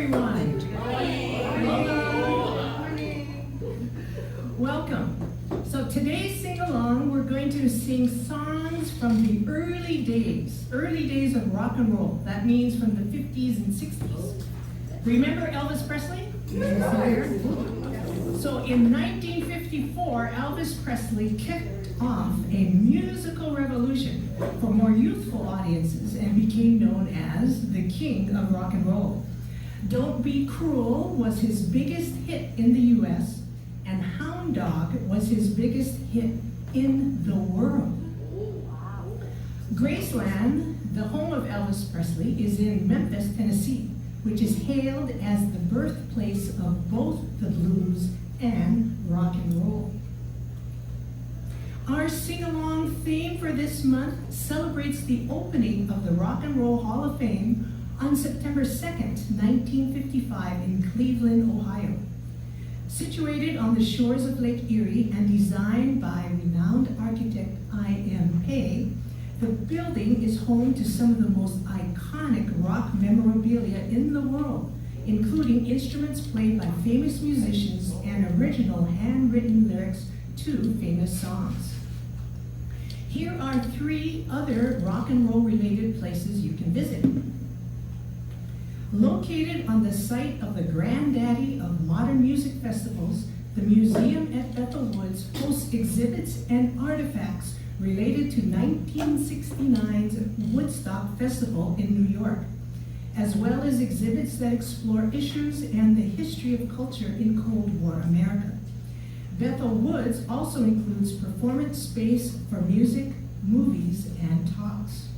everyone. Welcome. So today's sing-along, we're going to sing songs from the early days of rock and roll. That means from the 50s and 60s. Remember Elvis Presley? So in 1954, Elvis Presley kicked off a musical revolution for more youthful audiences and became known as the King of Rock and Roll. Don't Be Cruel was his biggest hit in the US, and Hound Dog was his biggest hit in the world. Graceland, the home of Elvis Presley, is in Memphis, Tennessee, which is hailed as the birthplace of both the blues and rock and roll. Our sing-along theme for this month celebrates the opening of the Rock and Roll Hall of Fame on September 2nd, 1955 in Cleveland, Ohio. Situated on the shores of Lake Erie and designed by renowned architect I.M. Pei, the building is home to some of the most iconic rock memorabilia in the world, including instruments played by famous musicians and original handwritten lyrics to famous songs. Here are 3 other rock and roll related places you can visit. Located on the site of the granddaddy of modern music festivals, the museum at Bethel Woods hosts exhibits and artifacts related to 1969's Woodstock Festival in New York, as well as exhibits that explore issues and the history of culture in Cold War America. Bethel Woods also includes performance space for music, movies, and talks.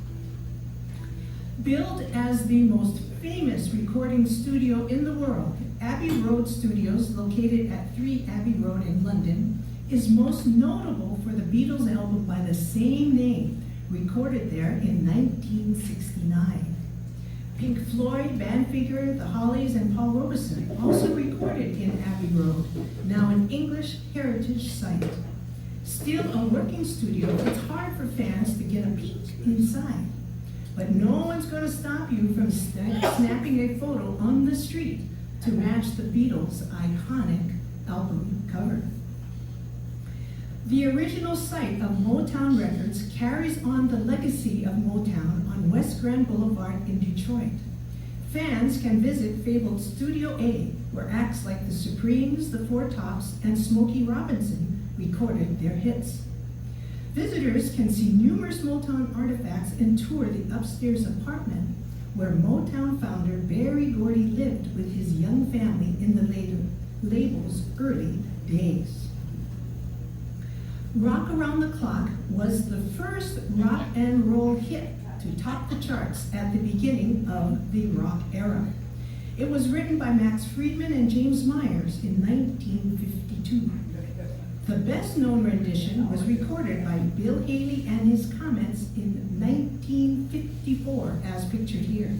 Billed as the most famous recording studio in the world, Abbey Road Studios, located at 3 Abbey Road in London, is most notable for the Beatles album by the same name, recorded there in 1969. Pink Floyd, Van Figure, the Hollies, and Paul Robeson also recorded in Abbey Road, now an English heritage site. Still a working studio, it's hard for fans to get a peek inside. But no one's going to stop you from snapping a photo on the street to match the Beatles' iconic album cover. The original site of Motown Records carries on the legacy of Motown on West Grand Boulevard in Detroit. Fans can visit fabled Studio A, where acts like the Supremes, the Four Tops, and Smokey Robinson recorded their hits. Visitors can see numerous Motown artifacts and tour the upstairs apartment where Motown founder Berry Gordy lived with his young family in the label's early days. Rock Around the Clock was the first rock and roll hit to top the charts at the beginning of the rock era. It was written by Max Friedman and James Myers in 1952. The best-known rendition was recorded by Bill Haley and his comments in 1954, as pictured here.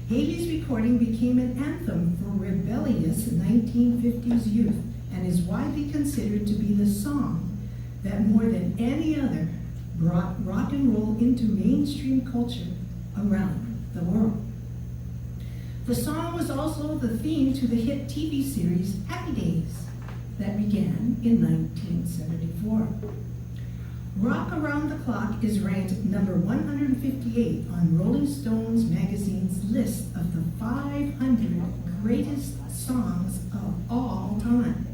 Haley's recording became an anthem for rebellious 1950s youth and is widely considered to be the song that more than any other brought rock and roll into mainstream culture around the world. The song was also the theme to the hit TV series Happy Days that began in 1974. Rock Around the Clock is ranked number 158 on Rolling Stones magazine's list of the 500 greatest songs of all time.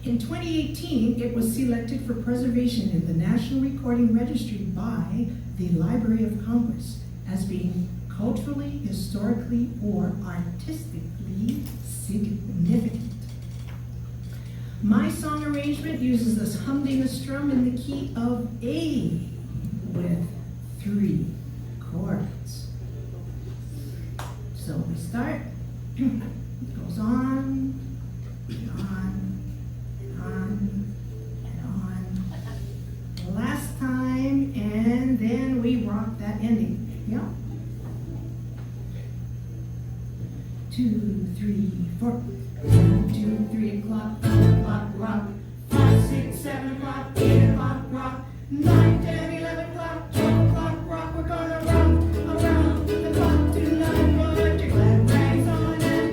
In 2018, it was selected for preservation in the National Recording Registry by the Library of Congress as being culturally, historically, or artistically significant. My song arrangement uses us humming a strum in the key of A with 3 chords. So we start, it goes on, and on, and on, and on. Last time, and then we rock that ending. Yeah? 2, 3, 4. 1, 2, 3 o'clock, 4 o'clock, rock. 5, 6, 7 o'clock, 8 o'clock, rock. 9, 10, 11 o'clock, 12 o'clock, rock. We're gonna rock around the clock tonight. Put your glad rags on and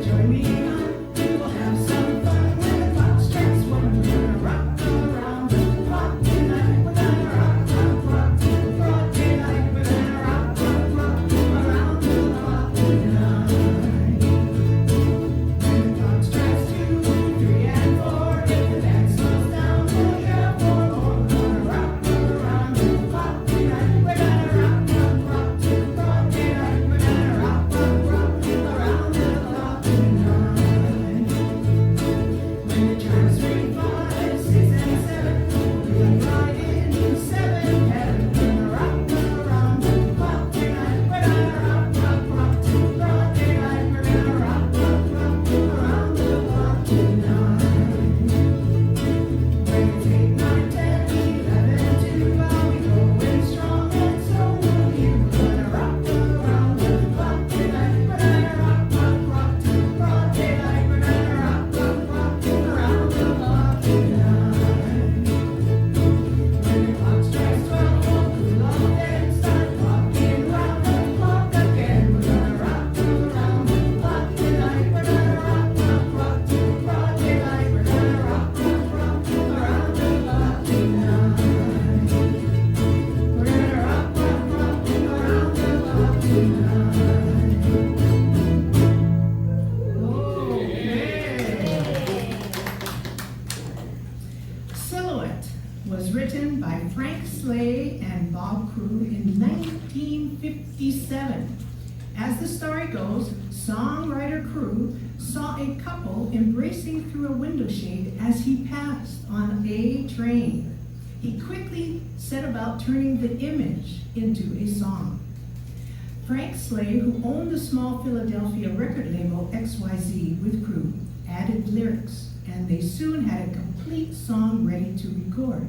was written by Frank Slay and Bob Crew in 1957. As the story goes, songwriter Crew saw a couple embracing through a window shade as he passed on a train. He quickly set about turning the image into a song. Frank Slay, who owned the small Philadelphia record label XYZ with Crew, added lyrics, and they soon had a complete song ready to record.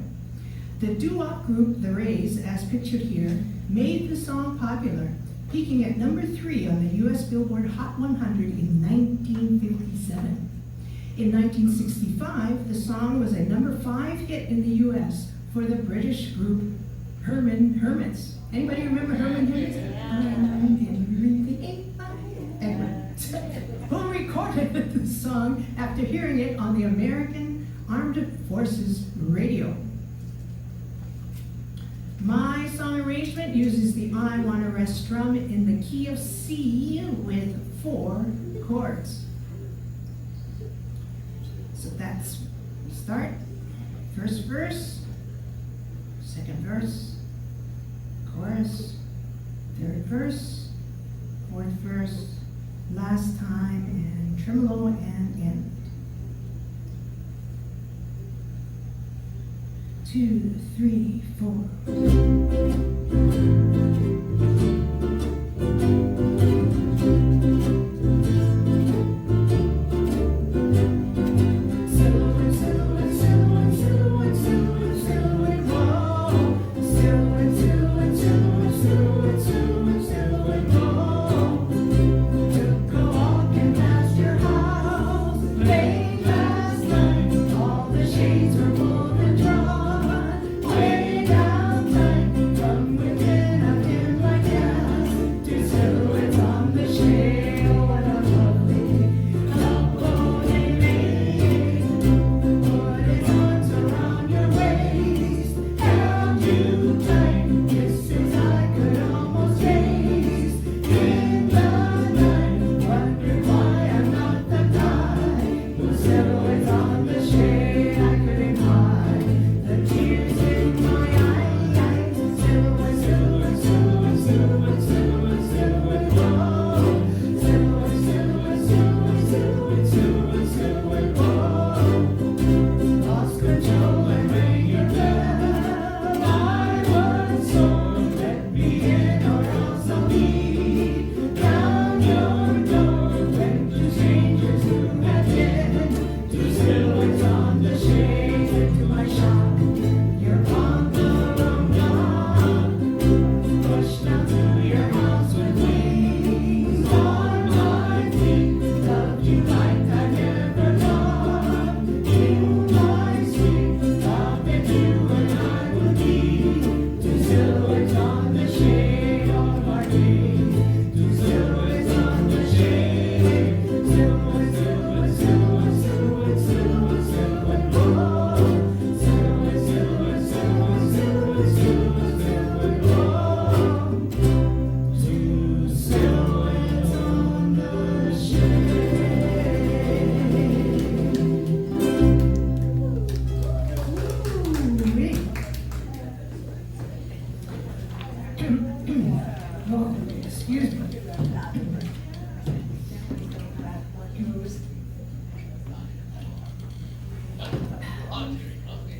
The doo-wop group The Rays, as pictured here, made the song popular, peaking at number 3 on the US Billboard Hot 100 in 1957. In 1965, the song was a number 5 hit in the US for the British group Hermits. Anybody remember Hermits? Who recorded the song after hearing it on the American Armed Forces radio. My song arrangement uses the I Wanna Rest strum in the key of C with 4 chords. So that's, we start, first verse, second verse, chorus, third verse, fourth verse, last time, and tremolo and end. 2, 3, 4.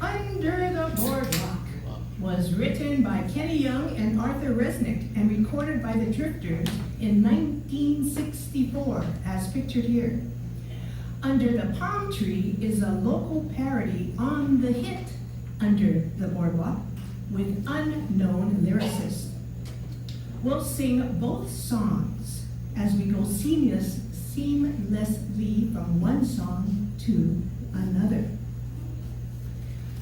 Under the Boardwalk was written by Kenny Young and Arthur Resnick and recorded by the Drifters in 1964, as pictured here. Under the Palm Tree is a local parody on the hit Under the Boardwalk with unknown lyricists. We'll sing both songs as we go seamlessly from one song to another.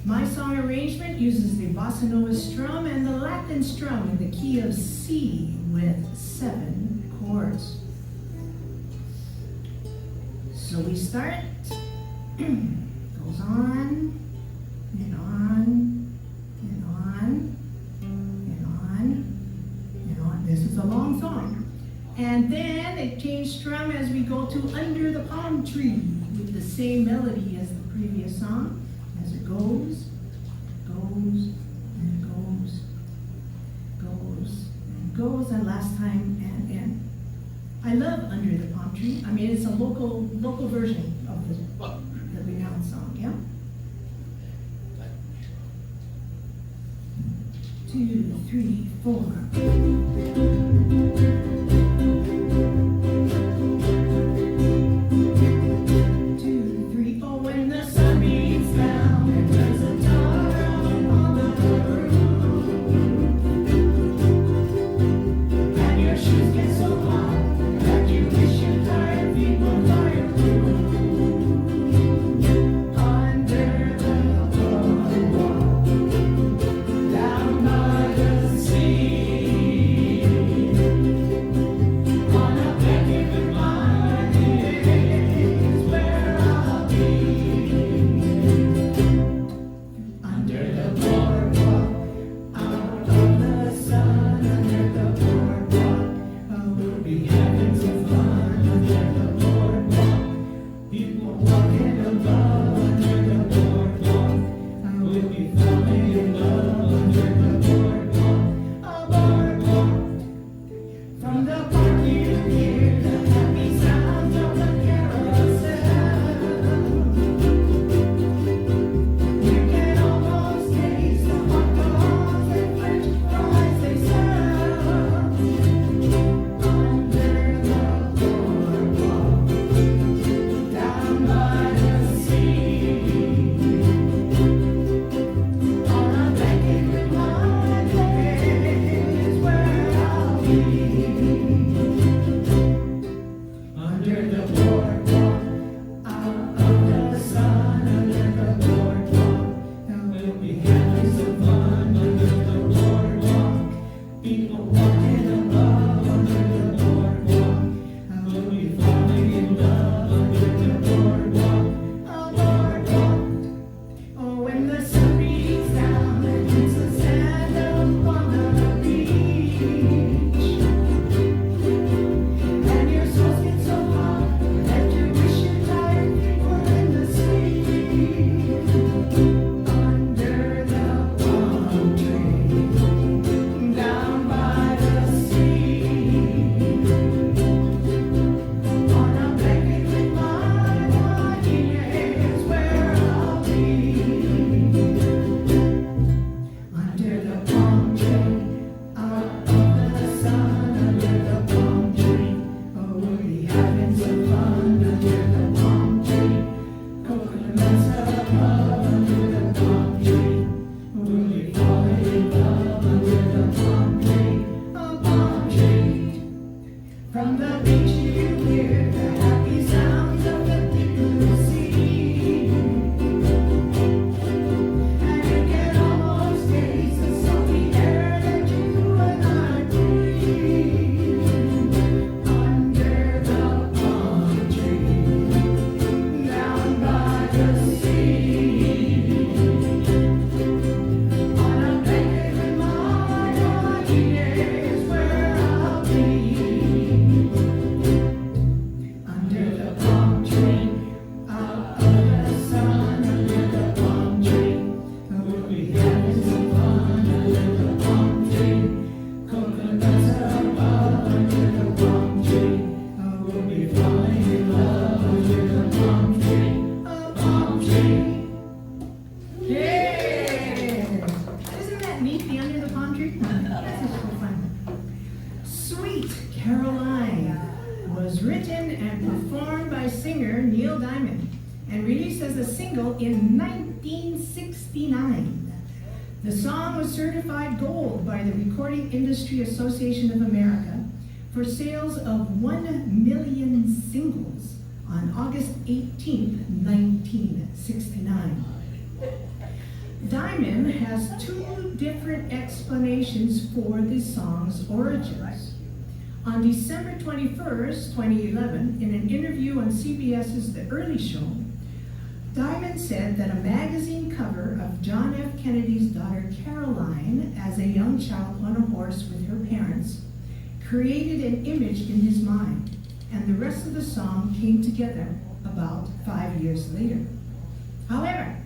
My song arrangement uses the bossa nova strum and the Latin strum in the key of C with 7 chords. So we start, goes on, and on, and on, and on, and on. This is a long song. And then it changed strum as we go to Under the Palm Tree with the same melody as the previous song. As it goes, goes, goes and last time and I love Under the Palm Tree. I mean, it's a local version of the renowned song, yeah? 2, 3, 4. 2, 3, oh, when the sun beats down and turns the tar on the roof, and your shoes get so hot that you wish your tired feet would fly through. Under the boardwalk, down by the sea, on a blanket with my is where I'll be. Under the boardwalk, out of the sun. Under the boardwalk, we'll be having some fun. Under the boardwalk, people walking above. Under the boardwalk, we'll be falling in love. Under the boardwalk, a boardwalk. From the park you hear the happy sounds of the carousel. You can almost taste the hot dogs and French fries they sell. Under the boardwalk, down by the sea, on a blanket with my is where I'll be. Under the boardwalk, out of the sun. Under the boardwalk, we'll be having some fun. Under the boardwalk, people walking above. Under the boardwalk, we'll be falling in love. Under the boardwalk, a boardwalk. Oh, when the sun beats down and hits the sand upon the beach, and your soles get so hot that you wish your tired feet were in the sea. Under the palm tree, down by the sea, on a blanket with my body is where I'll be. Under the palm tree, out of the sun. Under the palm tree, oh, we'll be having some fun. Under the palm tree, coconuts above. Under the palm tree, we'll be falling in love. Under the palm tree, a palm tree. From the beach you hear the happy sounds of the deep blue sea, and you can almost taste the salty air that you and I breathe. Under the palm tree, down by the sea, on a blanket with my body is where I'll be. Under the palm tree, out of the sun. Under the palm tree, we'll be having some fun. Under the palm tree, coconuts above. Under the palm tree, we'll be falling in love. Under the palm tree, a palm tree. Yeah! Isn't that neat, the Under the Palm Tree? That's just so fun. Sweet Caroline was written and performed by singer Neil Diamond and released as a single in 1969. The song was certified gold by the Recording Industry Association of America for sales of 1 million singles on August 18, 1969. Diamond has 2 different explanations for the song's origins. On December 21st, 2011, in an interview on CBS's The Early Show, Diamond said that a magazine cover of John F. Kennedy's daughter Caroline as a young child on a horse with her parents created an image in his mind, and the rest of the song came together about 5 years later. However,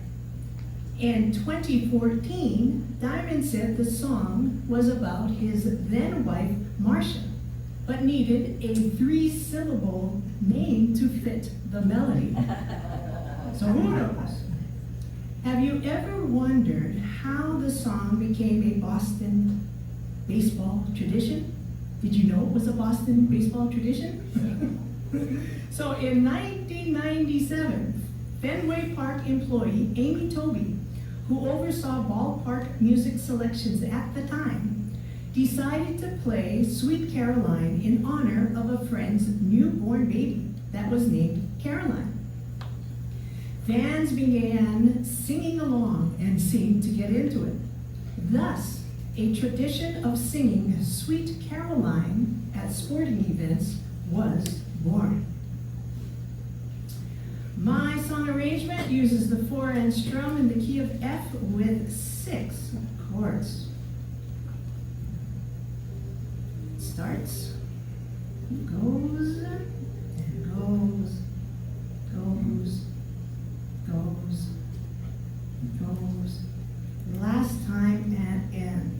In 2014, Diamond said the song was about his then-wife, Marcia, but needed a 3-syllable name to fit the melody. So who knows? Have you ever wondered how the song became a Boston baseball tradition? Did you know it was a Boston baseball tradition? So in 1997, Fenway Park employee Amy Tobey, who oversaw ballpark music selections at the time, decided to play Sweet Caroline in honor of a friend's newborn baby that was named Caroline. Fans began singing along and seemed to get into it. Thus, a tradition of singing Sweet Caroline at sporting events was born. My song arrangement uses the 4-and strum in the key of F with 6 chords. It starts, goes, and goes, goes, goes, goes, last time and end.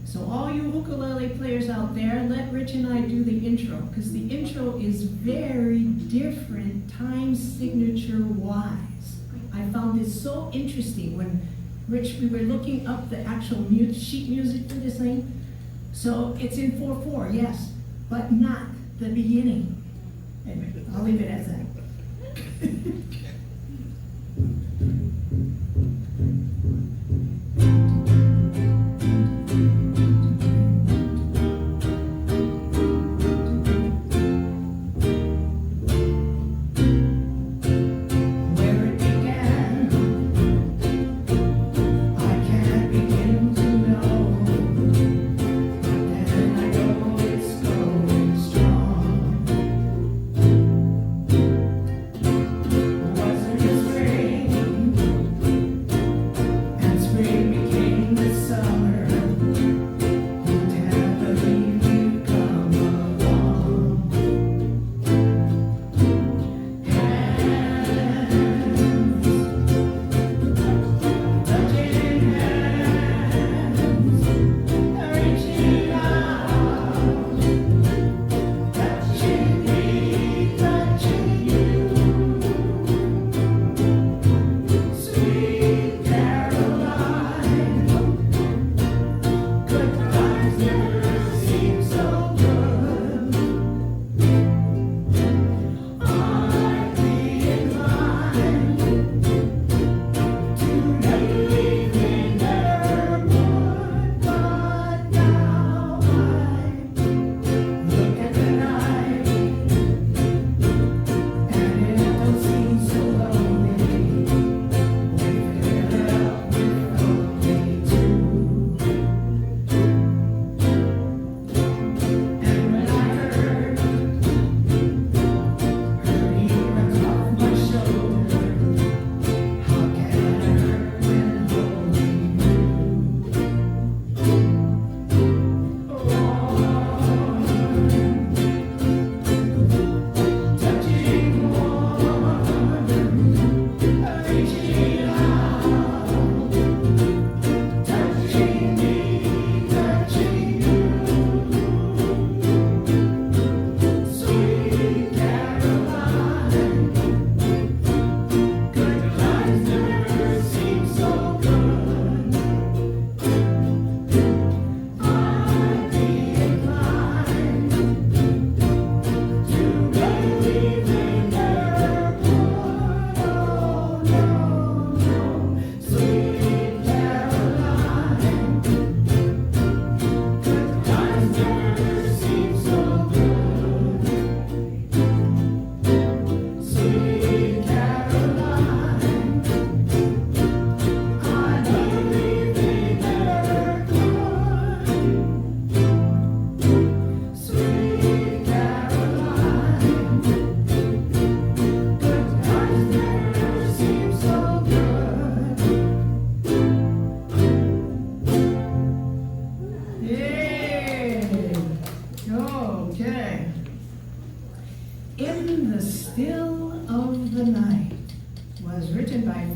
So all you ukulele players out there, let Rich and I do the intro, because the intro is very different time signature wise. I found it so interesting when Rich, we were looking up the actual sheet music for this thing. So it's in 4/4, yes, but not the beginning. Anyway, I'll leave it as that.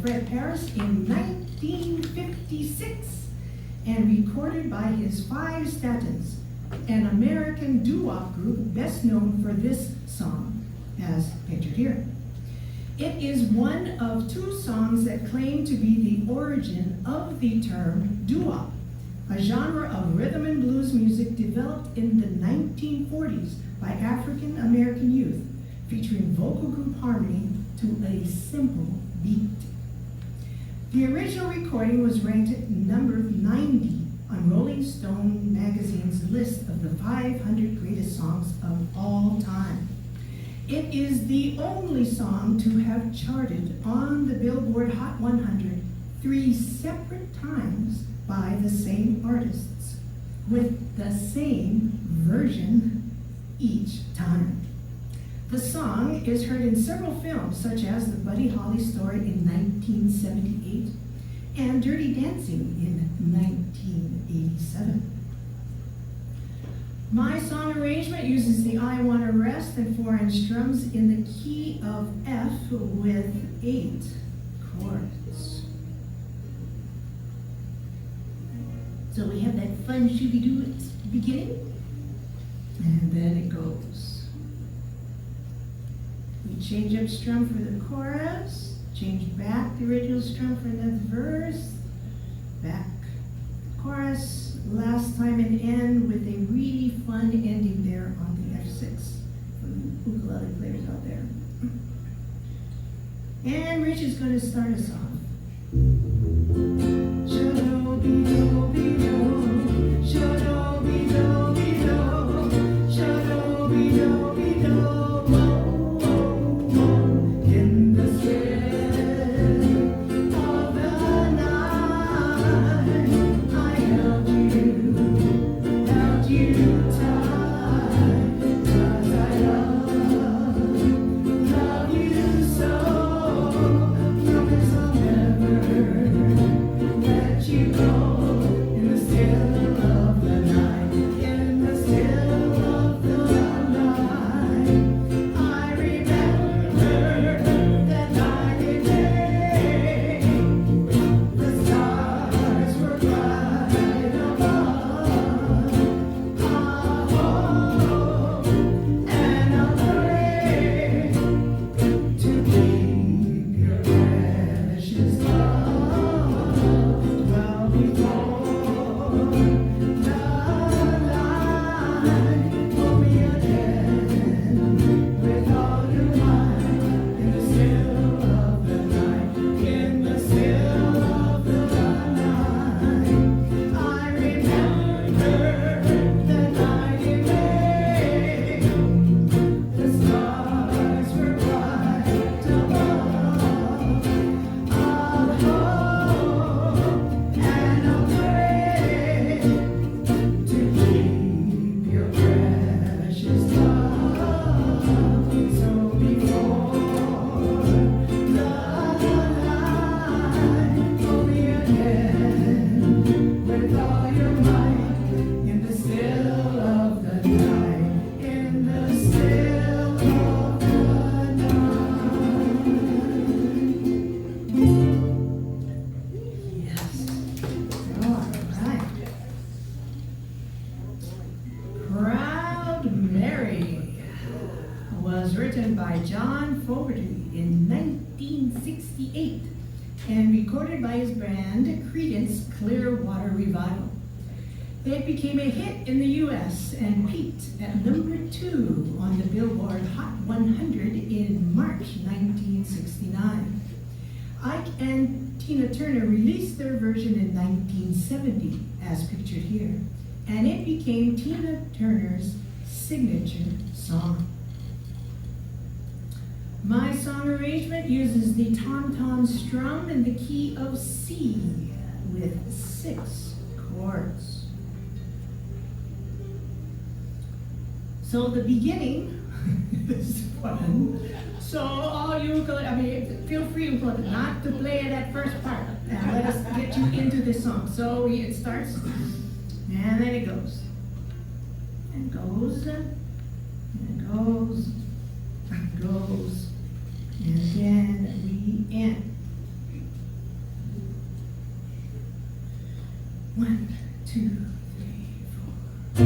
Fred Harris in 1956 and recorded by his Five Statins, an American doo-wop group best known for this song, as pictured here. It is one of two songs that claim to be the origin of the term doo-wop, a genre of rhythm and blues music developed in the 1940s by African American youth, featuring vocal group harmony to a simple beat. The original recording was ranked at number 90 on Rolling Stone magazine's list of the 500 greatest songs of all time. It is the only song to have charted on the Billboard Hot 100 3 separate times by the same artists, with the same version each time. The song is heard in several films, such as The Buddy Holly Story in 1978 and Dirty Dancing in 1987. My song arrangement uses the I Wanna Rest and 4-inch strums in the key of F with 8 chords. So we have that fun shooby-doo at the beginning, and then it goes. We change up strum for the chorus, change back the original strum for the verse, back chorus, last time and end with a really fun ending there on the F6 for the ukulele players out there. And Rich is going to start us off. Shado-be-do-be-do, shado-be-do-be-do, shado-be-do-be-do, in the still of the night, I held you tight, 'cause I love you so. Promise I'll never let you go in the still of the night, in the still of the night. I remember that night and day, the stars were bright above. I hope and I'll pray to keep your precious love well before the light. Hold me again with all your might in the still of the night, in the still of the night. I remember the night and day, the stars were bright above. I'll hope and I'll pray to keep your precious love. So before the light, hold me again with all your might in the still of the night, in the still of the night. Yes. All right. Proud Mary was written by John Fogerty in 1968 and recorded by his band Creedence Clearwater Revival. It became a hit in the U.S. and peaked at number 2 on the Billboard Hot 100 in March 1969. Ike and Tina Turner released their version in 1970, as pictured here, and it became Tina Turner's signature song. My song arrangement uses the tom-tom strum in the key of C with 6 chords. So the beginning is fun. So all you feel free not to play that first part and let us get you into this song. So it starts and then it goes. And goes and goes and goes. And then we end. 1, 2, 3, 4.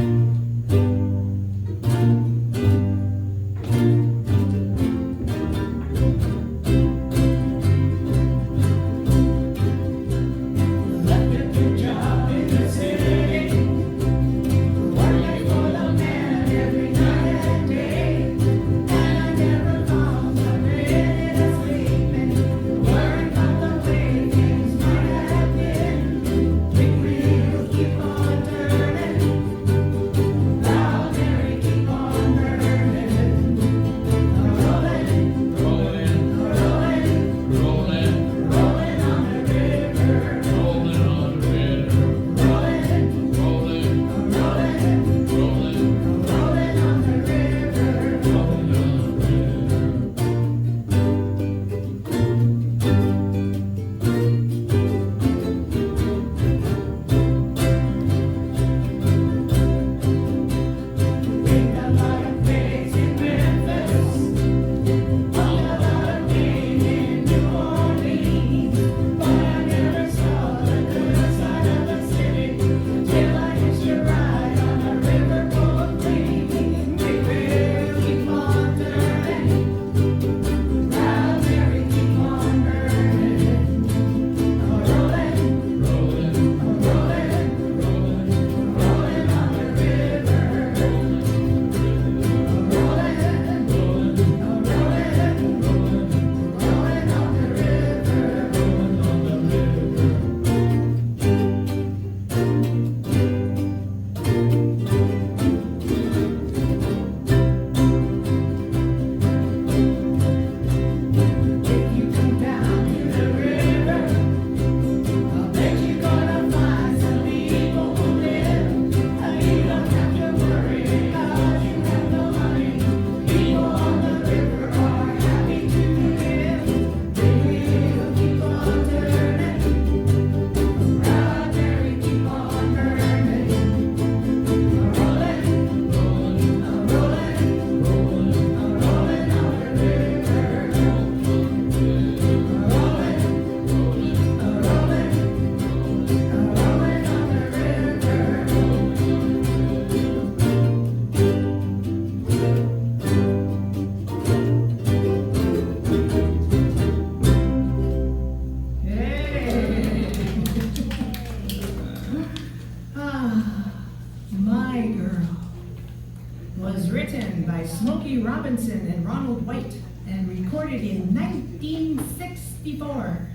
In 1964.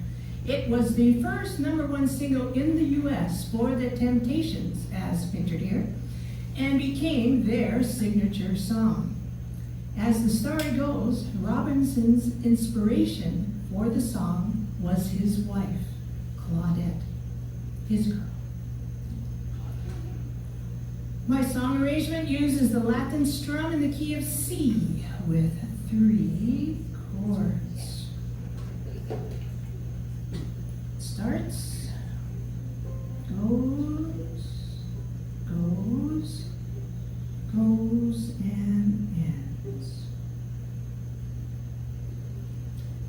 It was the first #1 single in the U.S. for the Temptations, as pictured here, and became their signature song. As the story goes, Robinson's inspiration for the song was his wife, Claudette, his girl. My song arrangement uses the Latin strum in the key of C with 3 chords. Starts, goes, and ends.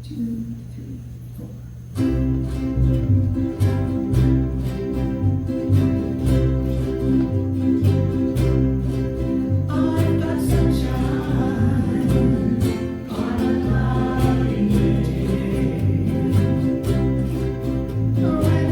2, 3, 4. Oh,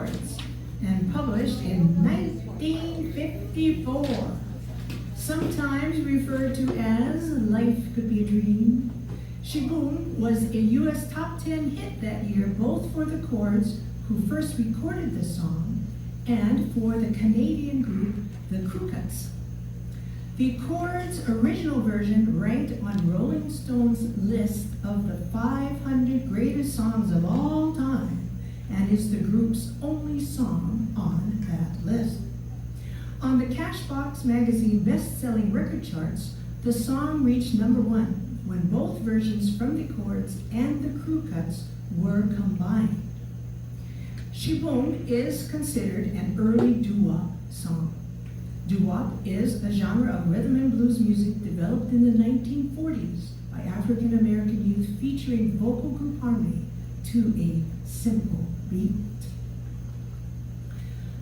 Chords and published in 1954. Sometimes referred to as Life Could Be a Dream, Shiboom was a U.S. top 10 hit that year, both for the Chords, who first recorded the song, and for the Canadian group, the Crew Cuts. The Chords' original version ranked on Rolling Stone's list of the 500 greatest songs of all time, and is the group's only song on that list. On the Cashbox magazine best-selling record charts, the song reached #1 when both versions from the Chords and the Crew Cuts were combined. Shiboom is considered an early doo-wop song. Doo-wop is a genre of rhythm and blues music developed in the 1940s by African American youth, featuring vocal group harmony to a simple beat.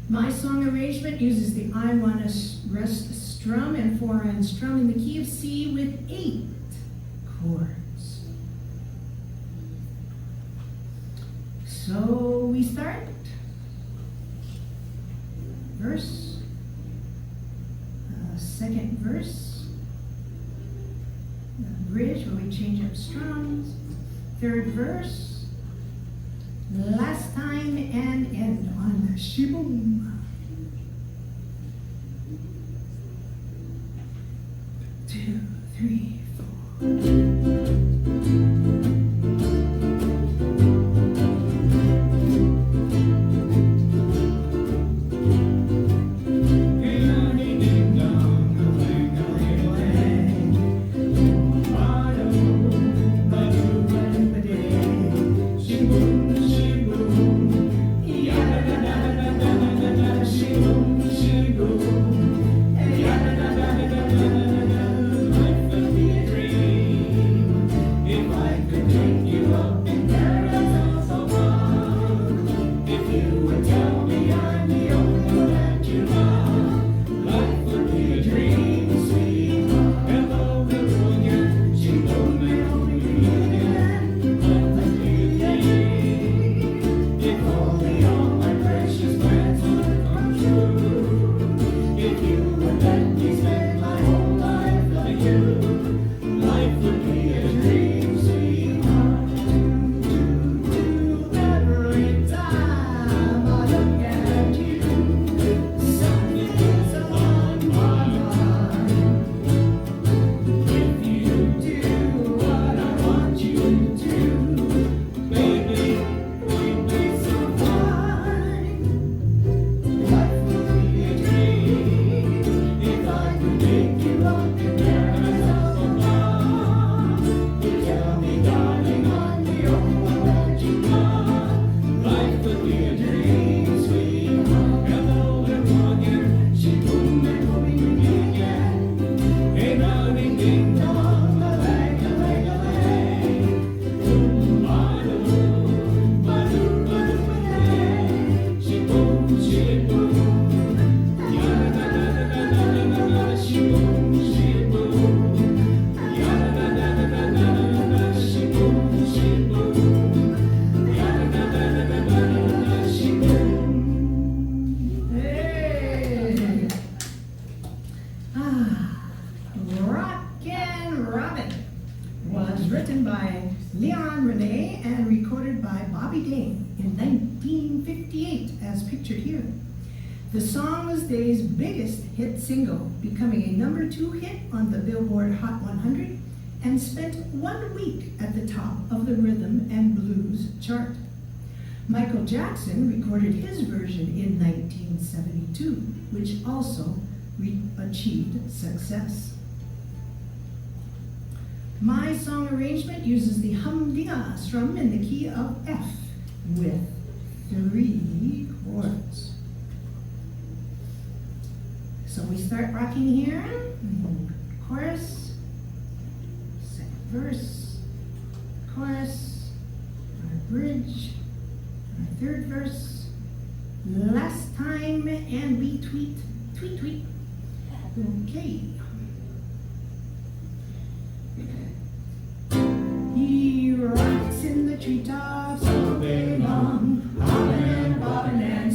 My song arrangement uses the I Wanna Rest strum and 4-on strum in the key of C with 8 chords. So we start. Verse. Second verse. Bridge where we change up strums. Third verse. Last time and end on the Shiboom. 2, 3, 4. Rockin Robin was written by Leon Renee and recorded by Bobby Dane in 1958, as pictured here. The song was Day's biggest hit single, becoming a #2 hit on the Billboard Hot 100 and spent 1 week at the top of the rhythm and blues chart. Michael Jackson recorded his version in 1972, which also achieved success. My song arrangement uses the humdinger strum in the key of F with 3 chords. So we start rocking here. Chorus, second verse, chorus, our bridge, our third verse, last time, and we tweet, tweet, tweet. Okay. He rocks in the treetops all day long, hopping and bobbing and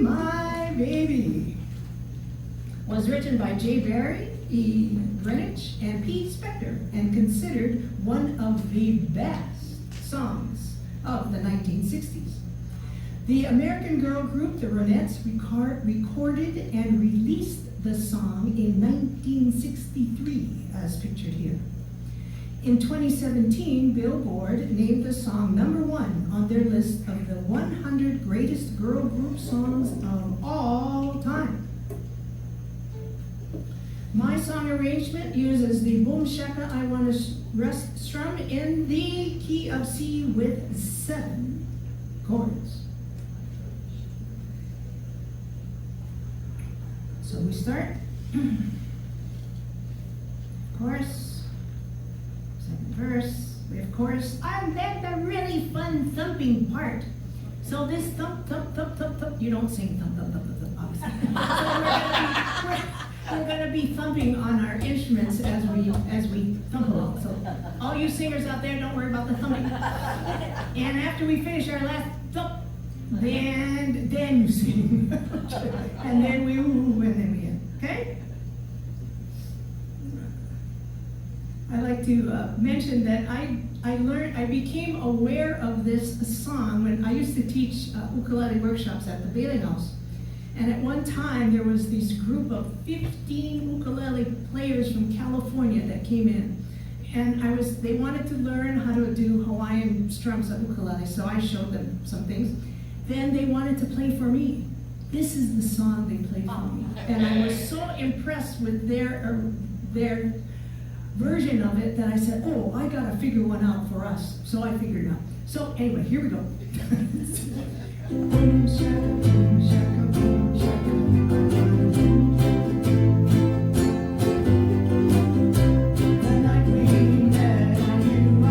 My Baby was written by J. Barrie, E. Greenwich, and P. Spector, and considered one of the best songs of the 1960s. The American girl group, the Ronettes, recorded and released the song in 1963, as pictured here. In 2017, Billboard named the song #1 on their list of the 100 greatest girl group songs of all time. My song arrangement uses the Boom Shaka I Wanna Rest strum in the key of C with 7 chords. So we start. Chorus, second verse, we have chorus. And then the really fun thumping part. So this thump, thump, thump, thump, thump. You don't sing thump, thump, thump, thump, obviously. So we're gonna be thumping on our instruments as we thump along. So all you singers out there, don't worry about the thumping. And after we finish our last thump, then you sing. And then we ooh, and then we end. Okay? I like to mention that I became aware of this song when I used to teach ukulele workshops at the Bailey House. And at one time, there was this group of 15 ukulele players from California that came in. And they wanted to learn how to do Hawaiian strums on ukulele, so I showed them some things. Then they wanted to play for me. This is the song they played for me. And I was so impressed with their version of it that I said, oh, I gotta figure one out for us. So I figured it out. So anyway, here we go. Boom, shaka, boom, shaka, boom, shaka. The night we met, I knew I.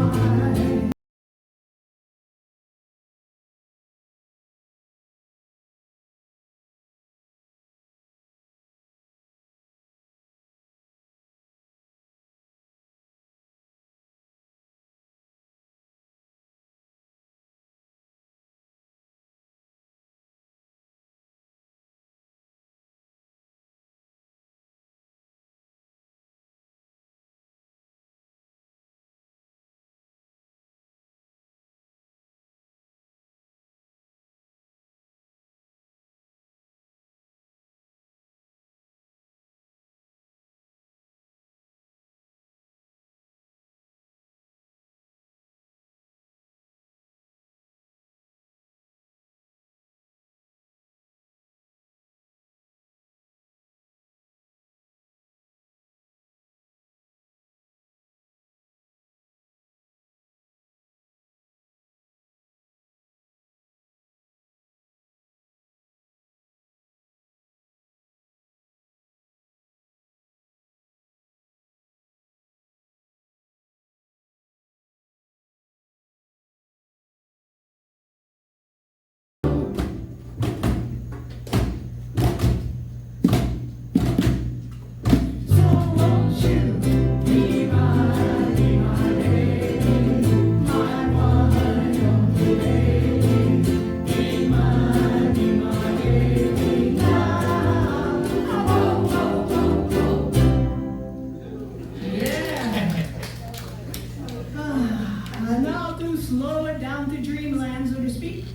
Slow it down to dreamland, so to speak.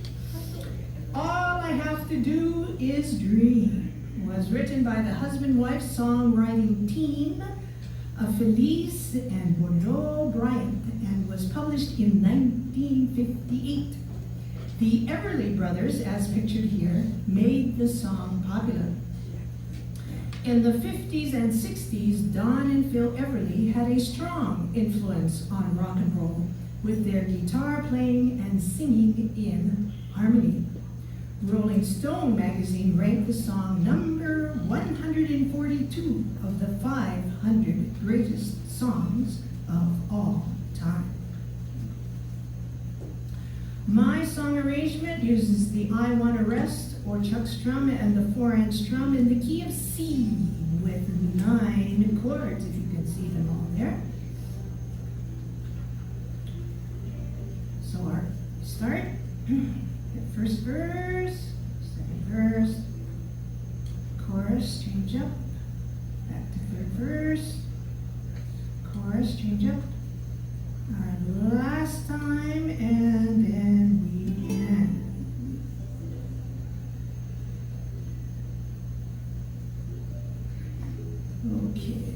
All I Have to Do Is Dream was written by the husband-wife songwriting team of Felice and Bordeaux Bryant and was published in 1958. The Everly Brothers, as pictured here, made the song popular. In the 50s and 60s, Don and Phil Everly had a strong influence on rock and roll, with their guitar playing and singing in harmony. Rolling Stone magazine ranked the song number 142 of the 500 greatest songs of all time. My song arrangement uses the I Wanna Rest or chuck strum and the 4-inch strum in the key of C with 9 chords, if you can see them all there. So our start, first verse, second verse, chorus, change up, back to third verse, chorus, change up, our last time, and then we end. Okay.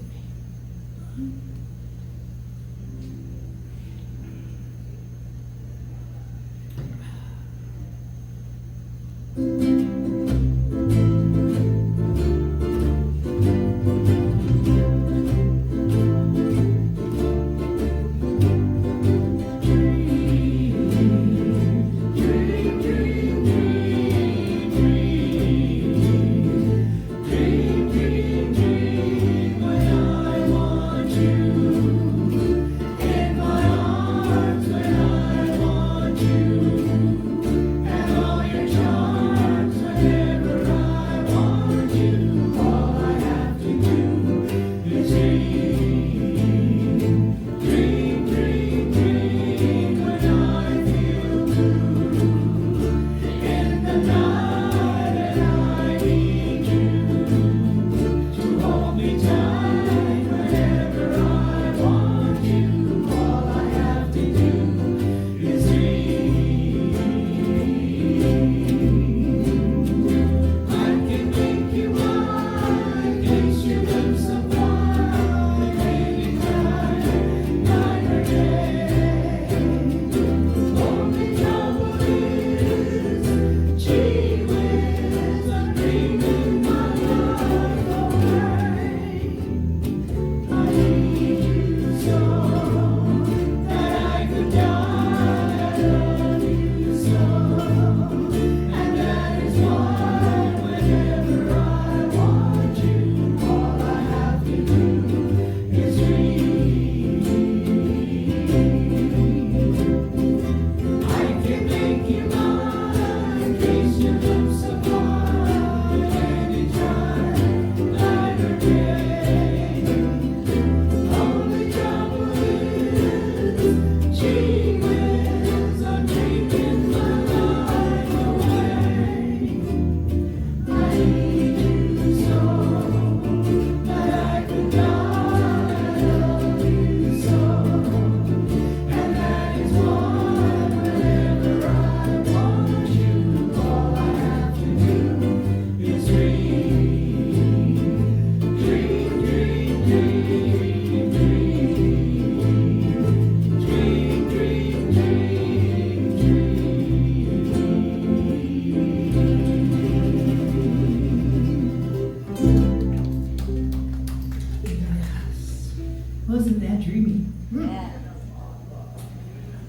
Wasn't that dreamy? Yeah.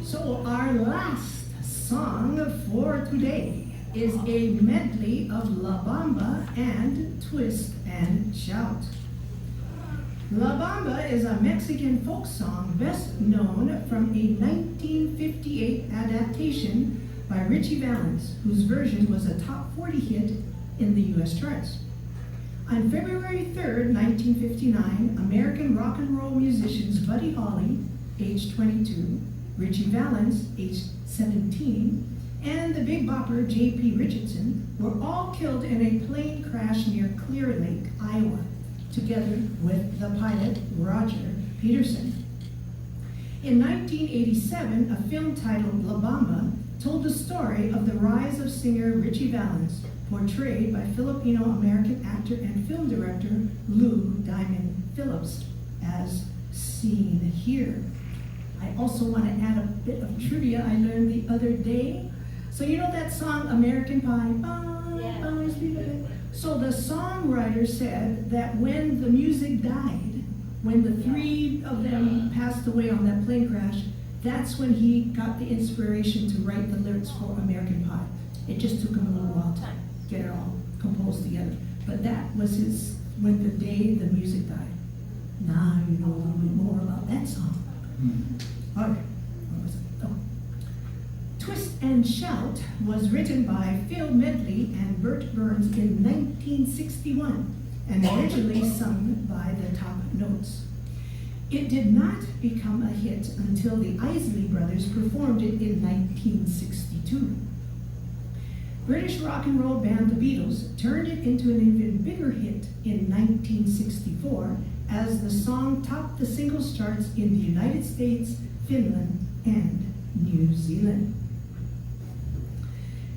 So our last song for today is a medley of La Bamba and Twist and Shout. La Bamba is a Mexican folk song best known from a 1958 adaptation by Richie Valens, whose version was a top 40 hit in the US charts. On February 3rd, 1959, American rock and roll musicians Buddy Holly, age 22, Richie Valens, age 17, and the big bopper J.P. Richardson were all killed in a plane crash near Clear Lake, Iowa, together with the pilot Roger Peterson. In 1987, a film titled La Bamba told the story of the rise of singer Richie Valens, portrayed by Filipino-American actor and film director Lou Diamond Phillips, as seen here. I also want to add a bit of trivia I learned the other day. So you know that song, American Pie? Bye, Yeah. bye, sweet baby. So the songwriter said that when the music died, when the three of them passed away on that plane crash, that's when he got the inspiration to write the lyrics for American Pie. It just took him a little while to get it all composed together. But that was his, when the day the music died. Now you know a little bit more about that song. All right, what was it? Oh. Twist and Shout was written by Phil Medley and Bert Burns in 1961 and originally sung by the Top Notes. It did not become a hit until the Isley Brothers performed it in 1962. British rock and roll band The Beatles turned it into an even bigger hit in 1964 as the song topped the singles charts in the United States, Finland, and New Zealand.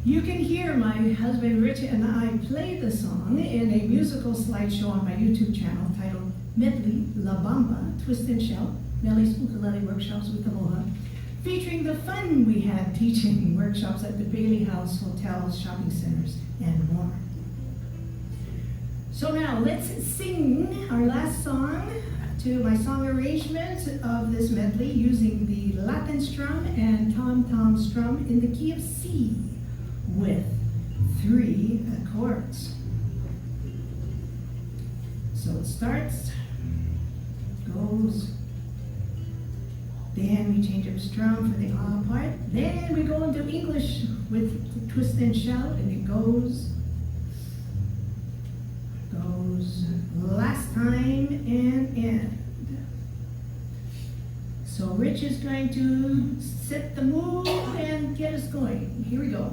You can hear my husband Rich and I play the song in a musical slideshow on my YouTube channel titled Medley, La Bamba, Twist and Shout, Mele's Ukulele Workshops with Aloha, featuring the fun we had teaching workshops at the Bailey House, hotels, shopping centers, and more. So now let's sing our last song to my song arrangement of this medley using the Latin strum and tom-tom strum in the key of C with 3 chords. So it starts, goes, then we change up strum for the ah part, then we go into English with the twist and shout, and it goes, last time, and end. So Rich is going to set the mood and get us going. Here we go.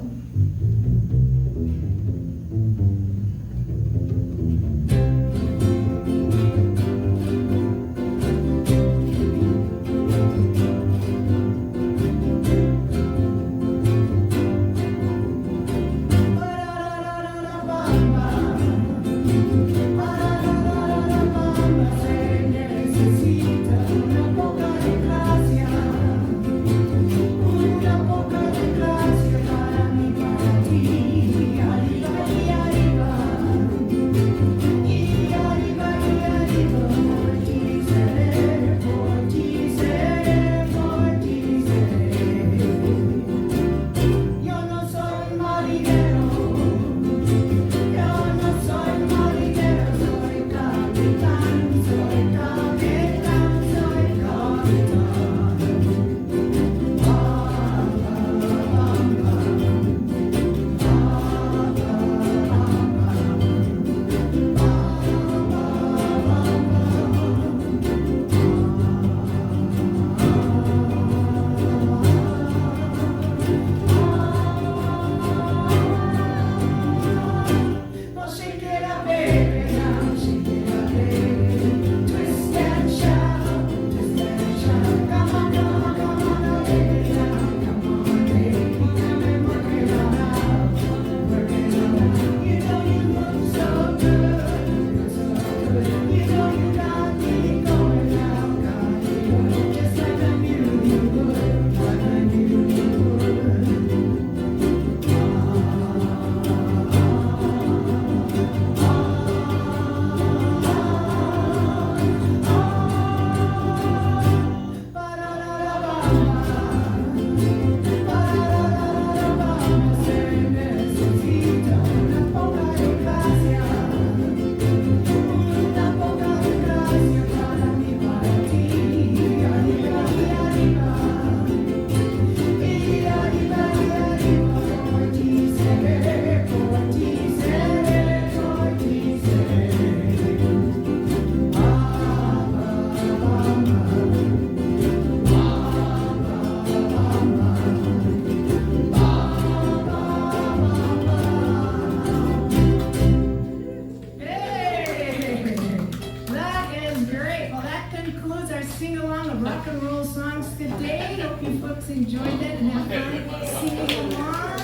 Enjoyed it and have fun singing along.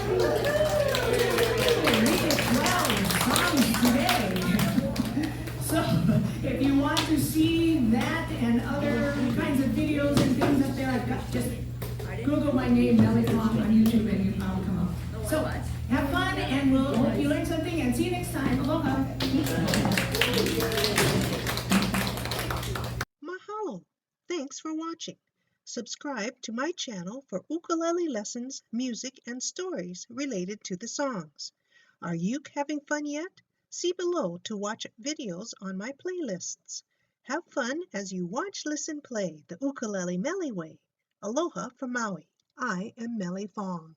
Really 12 songs today. So if you want to see that and other kinds of videos and things up there, I've got, just Google my name, Mele Fong, on YouTube, and I'll come up. So have fun, and we'll hope you learned something, and see you next time. Aloha. Mahalo. Thanks for watching. Subscribe to my channel for ukulele lessons, music, and stories related to the songs. Are you having fun yet? See below to watch videos on my playlists. Have fun as you watch, listen, play the ukulele Mele way. Aloha from Maui. I am Mele Fong.